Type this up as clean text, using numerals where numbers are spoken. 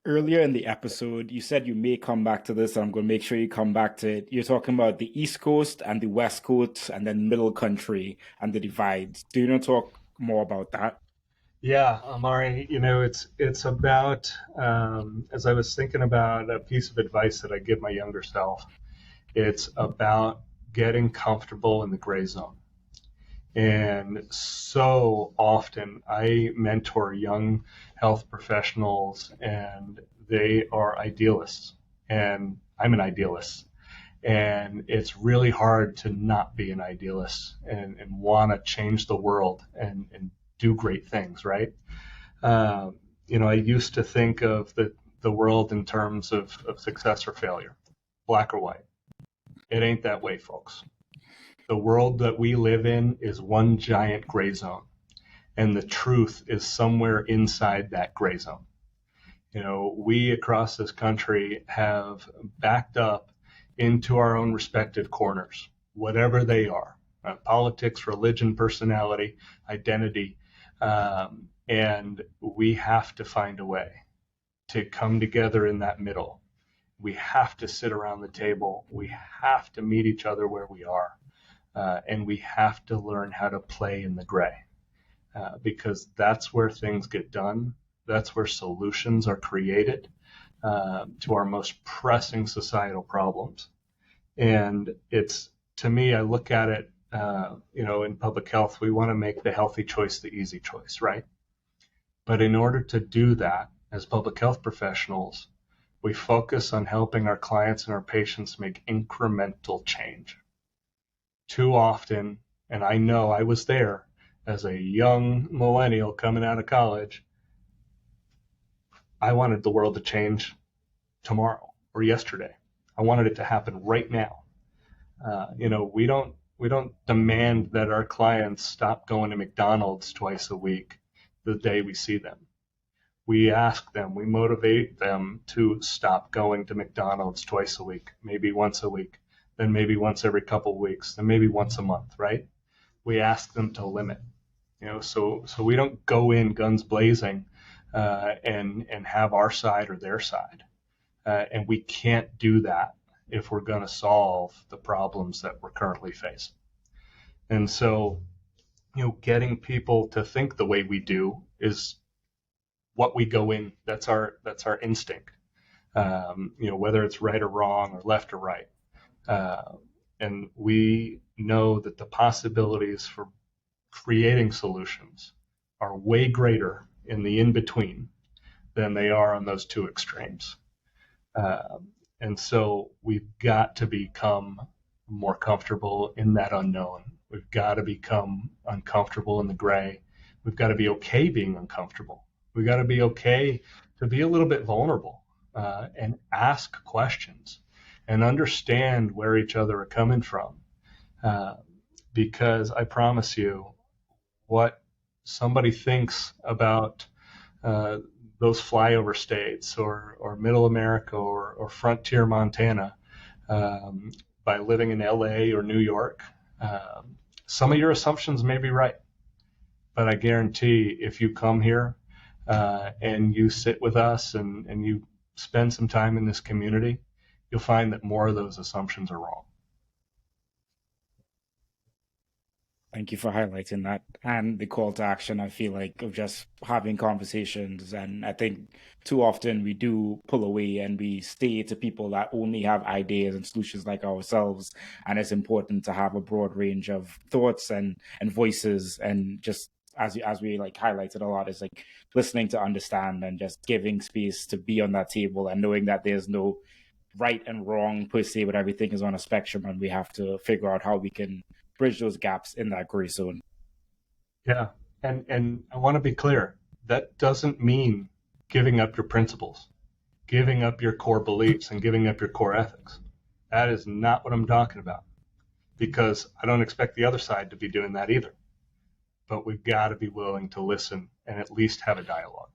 Earlier in the episode, you said you may come back to this, and I'm going to make sure you come back to it. You're talking about the East Coast and the West Coast, and then Middle Country and the divides. Do you want to talk more about that? Yeah, Amari, it's about as I was thinking about a piece of advice that I give my younger self, it's about getting comfortable in the gray zone. And so often I mentor young health professionals and they are idealists and I'm an idealist. And it's really hard to not be an idealist and want to change the world and do great things, right? I used to think of the world in terms of success or failure, black or white. It ain't that way, folks. The world that we live in is one giant gray zone, and the truth is somewhere inside that gray zone. We across this country have backed up into our own respective corners, whatever they are, politics, religion, personality, identity. And we have to find a way to come together in that middle. We have to sit around the table. We have to meet each other where we are. And we have to learn how to play in the gray because that's where things get done. That's where solutions are created to our most pressing societal problems. And it's, to me, I look at it, in public health, we want to make the healthy choice the easy choice, right? But in order to do that, as public health professionals, we focus on helping our clients and our patients make incremental change. Too often, and I know I was there as a young millennial coming out of college, I wanted the world to change tomorrow or yesterday. I wanted it to happen right now. We don't demand that our clients stop going to McDonald's twice a week the day we see them. We ask them, we motivate them to stop going to McDonald's twice a week, maybe once a week, then maybe once every couple of weeks, then maybe once a month, right? We ask them to limit, so we don't go in guns blazing and have our side or their side. And we can't do that if we're going to solve the problems that we're currently facing. And so, getting people to think the way we do is what we go in. That's our instinct. Whether it's right or wrong or left or right. And we know that the possibilities for creating solutions are way greater in the in between than they are on those two extremes. And so we've got to become more comfortable in that unknown. We've got to become uncomfortable in the gray. We've got to be okay being uncomfortable. We've got to be okay to be a little bit vulnerable and ask questions and understand where each other are coming from. Because I promise you, what somebody thinks about those flyover states or middle America or frontier Montana by living in LA or New York, some of your assumptions may be right. But I guarantee if you come here and you sit with us and you spend some time in this community, you'll find that more of those assumptions are wrong. Thank you for highlighting that and the call to action. I feel like of just having conversations, and I think too often we do pull away and we stay to people that only have ideas and solutions like ourselves. And it's important to have a broad range of thoughts and voices, and just as we like highlighted a lot, is like listening to understand and just giving space to be on that table and knowing that there's no right and wrong per se, but everything is on a spectrum, and we have to figure out how we can bridge those gaps in that gray zone. Yeah. And I want to be clear, that doesn't mean giving up your principles, giving up your core beliefs, and giving up your core ethics. That is not what I'm talking about, because I don't expect the other side to be doing that either. But we've got to be willing to listen and at least have a dialogue.